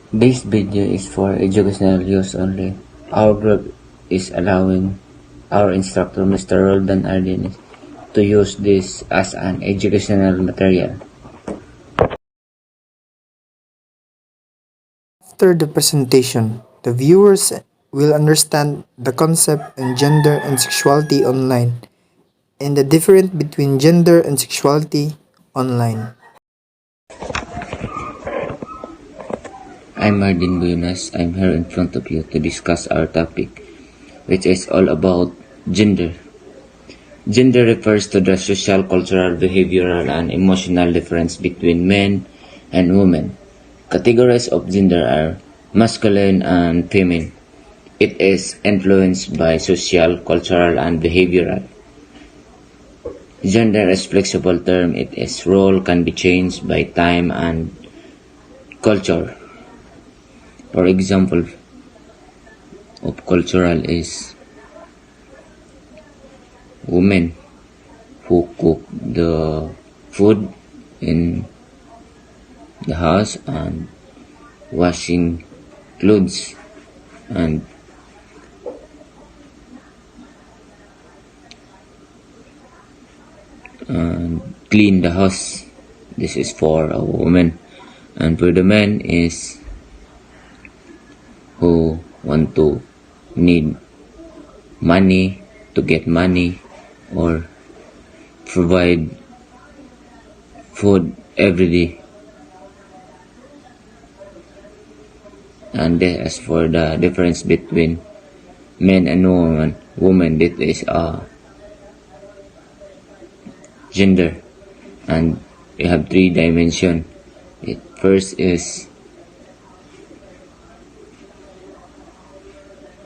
This video is for educational use only. Our group is allowing our instructor, Mr. Roldan Arvin, to use this as an educational material. After the presentation, the viewers will understand the concept and gender and sexuality online and the difference between gender and sexuality online. I'm Marden Boyonas. I'm here in front of you to discuss our topic, which is all about gender. Gender refers to the social, cultural, behavioral, and emotional difference between men and women. Categories of gender are masculine and feminine. It is influenced by social, cultural, and behavioral. Gender is flexible term. Its role can be changed by time and culture. For example of cultural is women who cook the food in the house and washing clothes and clean the house. This is for a woman. And for the men is who want to need money to get money or provide food every day. And as for the difference between men and woman, that is gender, and we have 3 dimensions. First is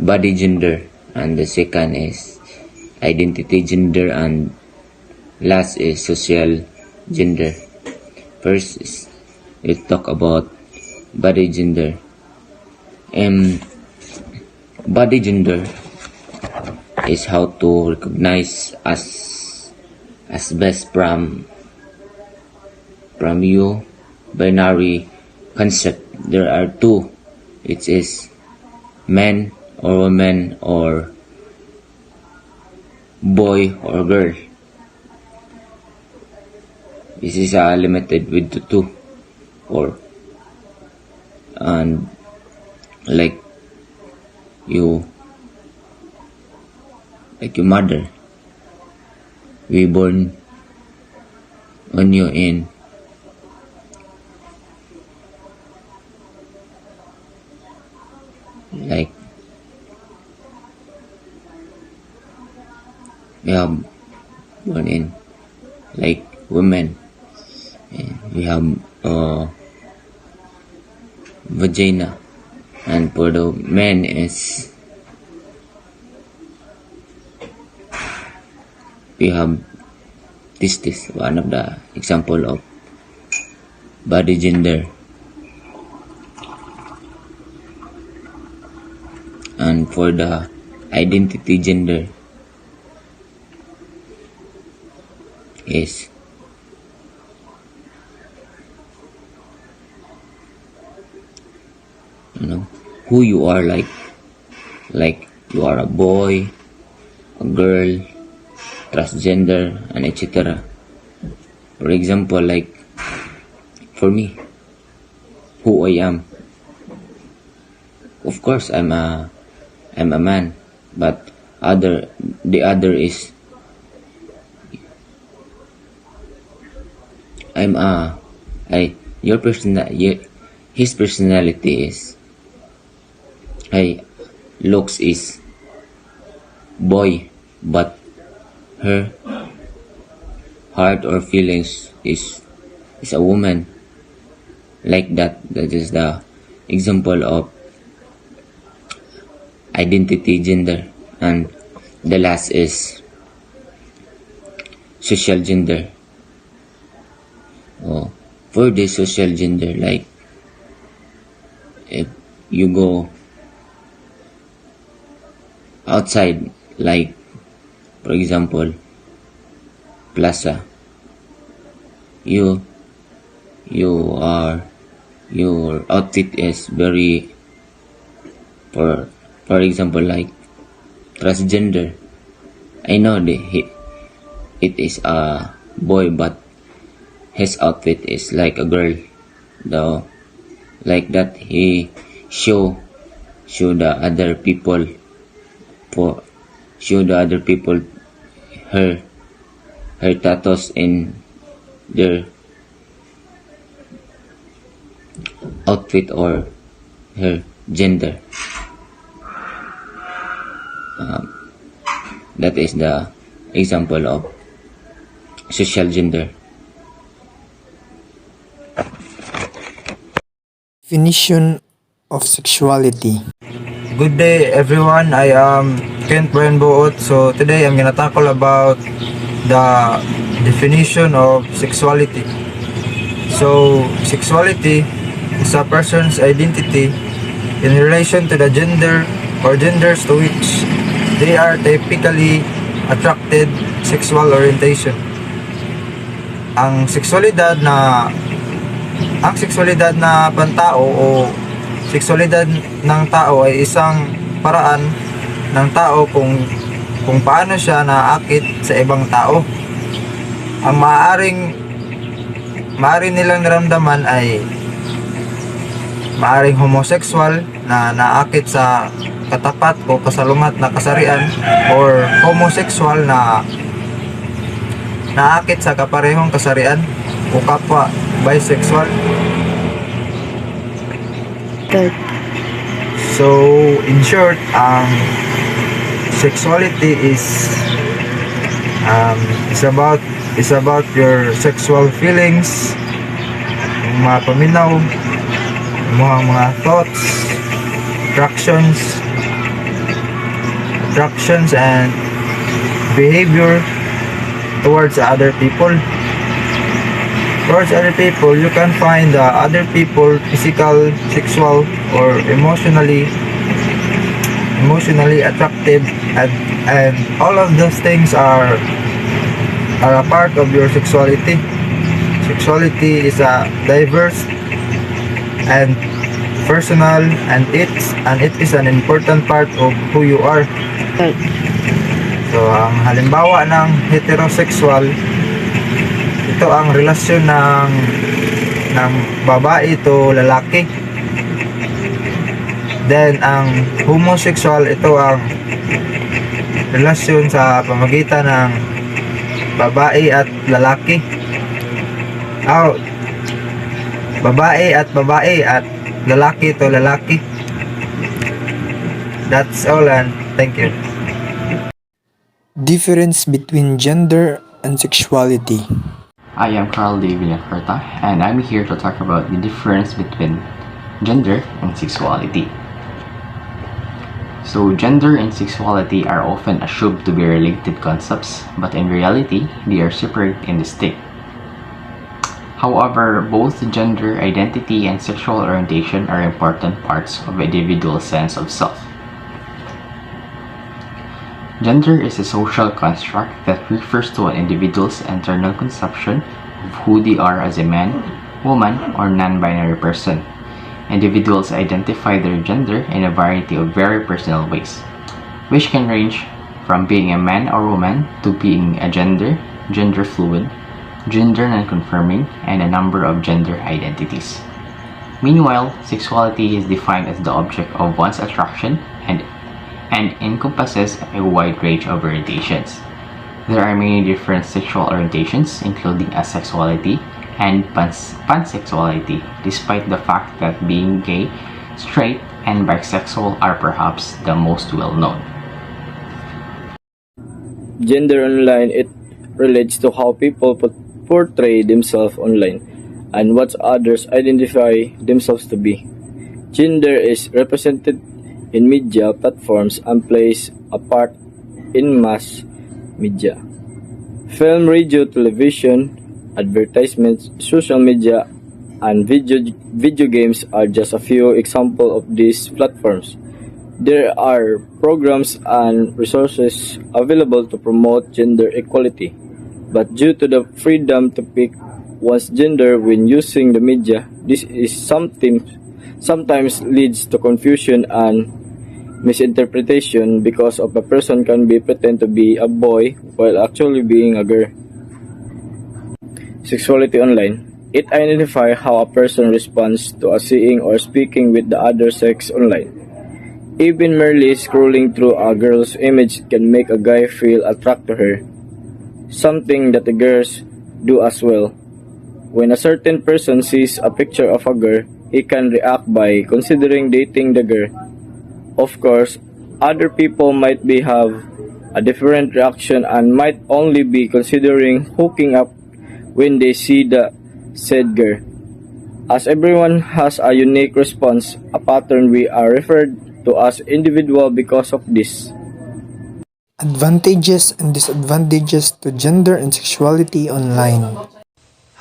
body gender, and the second is identity gender, and last is social gender. First is we talk about body gender. Body gender is how to recognize as best from you binary concept. There are 2, which is man or woman or boy or girl. This is limited with the 2, or and like your mother, we born on you in like we have born in like women, we have vagina, and for the men is we have testis, one of the example of body gender. And for the identity gender is who you are, like you are a boy, a girl, transgender, and etc. For example, like for me, who I am, of course I'm a man, but the other is his personality is looks is boy, but her heart or feelings is a woman. Like that is the example of identity gender. And the last is social gender. For the social gender, like if you go outside, like for example plaza, you are your outfit is very, for example, like transgender. I know it is a boy, but his outfit is like a girl, though, like that he show the other people for show the other people her tattoos in their outfit or her gender. That is the example of social gender. Definition of sexuality. Good day everyone, I am Bryan Buot. So today I'm gonna tackle about the definition of sexuality. So sexuality is a person's identity in relation to the gender or genders to which they are typically attracted, sexual orientation. Ang sexualidad na pantao o sexualidad ng tao ay isang paraan ng tao kung paano siya naaakit sa ibang tao. Ang maaari nilang naramdaman ay maaring homosexual na naakit sa katapat o kasalumat na kasarian, or homosexual na naakit sa kaparehong kasarian, o kapwa bisexual. So in short, sexuality is about your sexual feelings, yung mga paminaw, yung mga thoughts, attractions and behavior towards other people. You can find other people physical, sexual, or emotionally attractive, and all of those things are a part of your sexuality. Sexuality is a diverse and personal, and it is an important part of who you are. So ang halimbawa ng heterosexual, ito ang relasyon ng babae to lalaki. Then ang homosexual, ito ang relasyon sa pamagitan ng babae at lalaki. Babae at lalaki to lalaki. That's all, and thank you. Difference between gender and sexuality. I am Villacorta, and I'm here to talk about the difference between gender and sexuality. So, gender and sexuality are often assumed to be related concepts, but in reality, they are separate and distinct. However, both gender identity and sexual orientation are important parts of an individual's sense of self. Gender is a social construct that refers to an individual's internal conception of who they are as a man, woman, or non-binary person. Individuals identify their gender in a variety of very personal ways, which can range from being a man or woman to being a gender fluid, gender non-conforming, and a number of gender identities. Meanwhile, sexuality is defined as the object of one's attraction and encompasses a wide range of orientations. There are many different sexual orientations, including asexuality and pansexuality, despite the fact that being gay, straight, and bisexual are perhaps the most well-known. Gender online, it relates to how people portray themselves online and what others identify themselves to be. Gender is represented in media platforms and plays a part in mass media. Film, radio, television, advertisements, social media, and video games are just a few examples of these platforms. There are programs and resources available to promote gender equality, but due to the freedom to pick one's gender when using the media. This is sometimes leads to confusion and misinterpretation because of a person can be pretend to be a boy while actually being a girl. Sexuality online. It identifies how a person responds to a seeing or speaking with the other sex online. Even merely scrolling through a girl's image can make a guy feel attracted to her, something that the girls do as well. When a certain person sees a picture of a girl, he can react by considering dating the girl. Of course, other people might have a different reaction and might only be considering hooking up when they see the said girl. As everyone has a unique response, a pattern, we are referred to as individual because of this. Advantages and disadvantages to gender and sexuality online.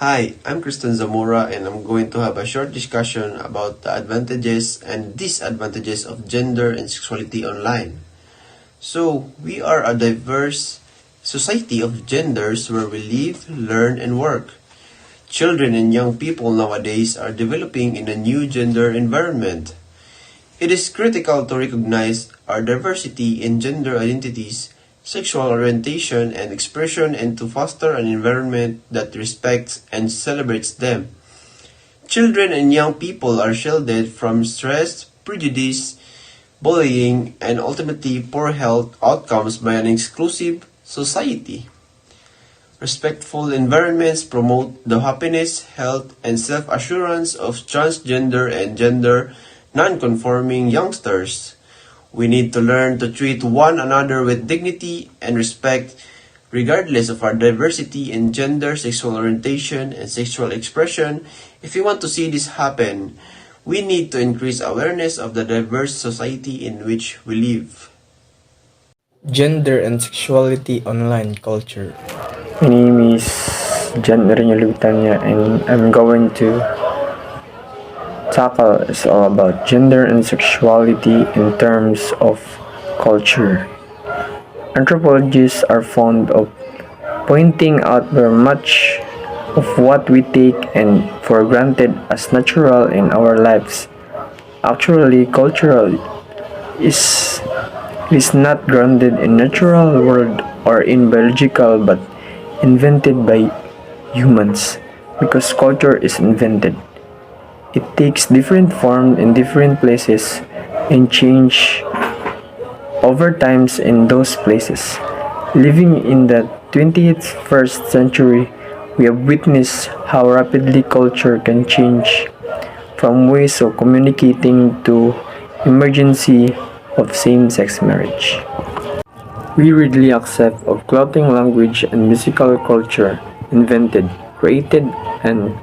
Hi, I'm Cristan Zamora and I'm going to have a short discussion about the advantages and disadvantages of gender and sexuality online. So, we are a diverse society of genders where we live, learn, and work. Children and young people nowadays are developing in a new gender environment. It is critical to recognize our diversity in gender identities, sexual orientation, and expression, and to foster an environment that respects and celebrates them. Children and young people are shielded from stress, prejudice, bullying, and ultimately poor health outcomes by an inclusive society. Respectful environments promote the happiness, health, and self-assurance of transgender and gender non-conforming youngsters. We need to learn to treat one another with dignity and respect, regardless of our diversity in gender, sexual orientation, and sexual expression. If we want to see this happen, we need to increase awareness of the diverse society in which we live. Gender and sexuality online culture. My name is Ireneo Lobitaña and I'm going to tackle is all about gender and sexuality in terms of culture. Anthropologists are fond of pointing out where much of what we take and for granted as natural in our lives actually cultural is not grounded in natural world or in biological but invented by humans because culture is invented. It takes different form in different places and change over times in those places. Living in the 21st century, we have witnessed how rapidly culture can change from ways of communicating to emergency of same-sex marriage. We readily accept of clothing language and musical culture invented, created, and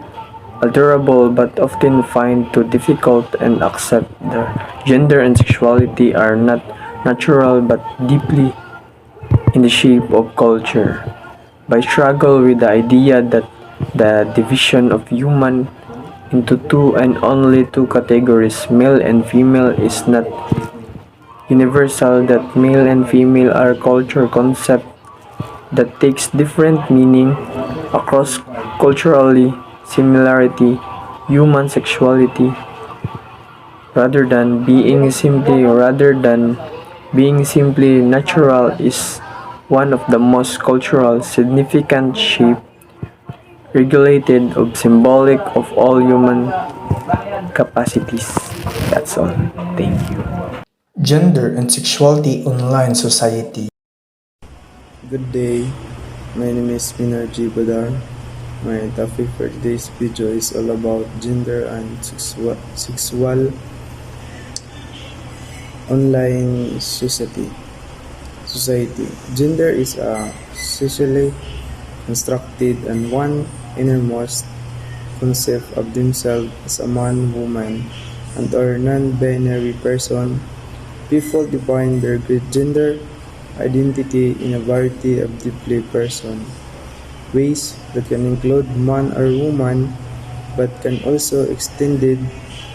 alterable but often find too difficult and accept the gender and sexuality are not natural but deeply in the shape of culture. By struggle with the idea that the division of human into two and only two categories, male and female, is not universal, that male and female are culture concept that takes different meaning across culturally similarity, human sexuality, rather than being simply natural is one of the most cultural significant shape regulated of symbolic of all human capacities. That's all. Thank you. Gender and sexuality online society. Good day, my name is Menard Badar. My topic for today's video is all about gender and sexual online society. Gender is a socially constructed and one innermost concept of themselves as a man, woman, and or non-binary person. People define their gender identity in a variety of deeply personal ways that can include man or woman, but can also extended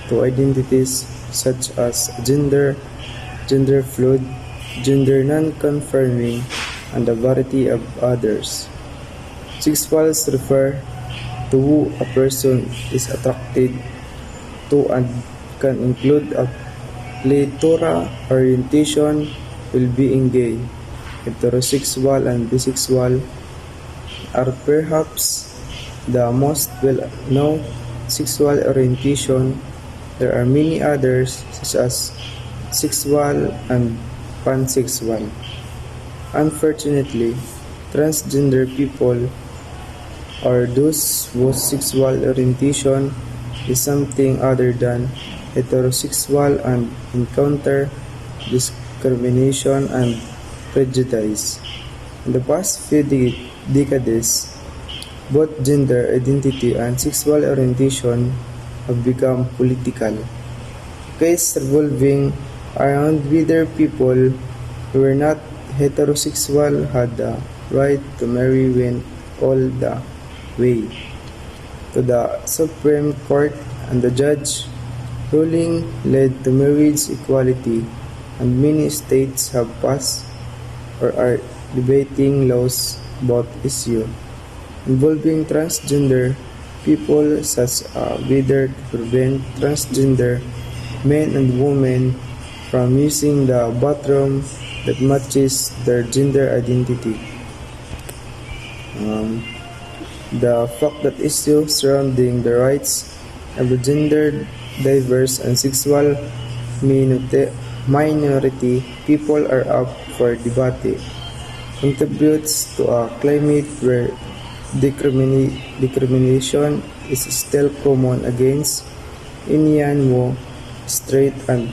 to identities such as gender fluid, gender non-conforming, and a variety of others. Sexuals refer to who a person is attracted to and can include a plethora orientation will being gay, heterosexual and bisexual are perhaps the most well-known sexual orientation. There are many others such as sexual and pansexual. Unfortunately, transgender people or those whose sexual orientation is something other than heterosexual and encounter discrimination and prejudice. In the past few decades, both gender identity and sexual orientation have become political. Cases revolving around whether people who were not heterosexual had the right to marry went all the way to the Supreme Court, and the judge ruling led to marriage equality, and many states have passed or are debating laws about issue involving transgender people such as whether to prevent transgender men and women from using the bathroom that matches their gender identity. The fact that issues surrounding the rights of the gender diverse and sexual minority people are up for debate contributes to a climate where discrimination is still common against anyone who straight and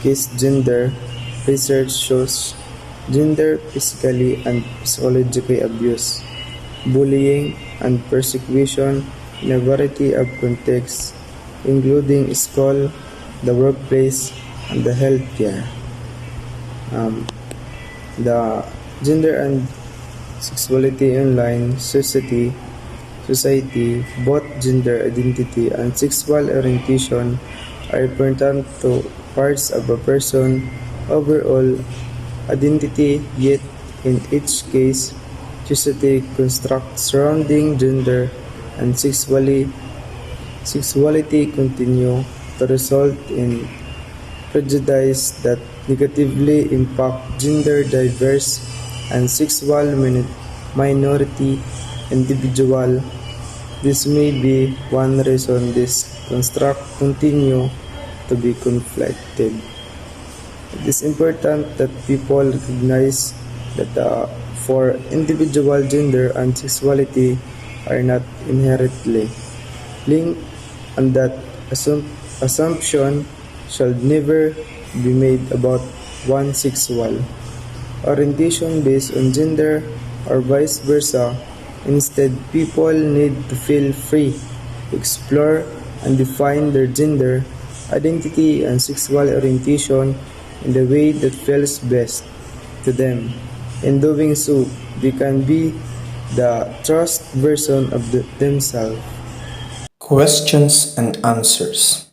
cisgender. Research shows gender physically and psychologically abuse, bullying, and persecution in a variety of contexts, including school, the workplace, and the healthcare. The gender and sexuality online society, both gender identity and sexual orientation are important to parts of a person's overall identity, yet in each case, society constructs surrounding gender and sexuality continue to result in prejudice that negatively impact gender diverse and sexual minority individual. This may be one reason this construct continue to be conflicted. It is important that people recognize that for individual gender and sexuality are not inherently linked, and that assumption shall never be made about one sexual orientation based on gender or vice versa. Instead, people need to feel free to explore and define their gender identity and sexual orientation in the way that feels best to them. In doing so, they can be the truest version of themselves. Questions and answers.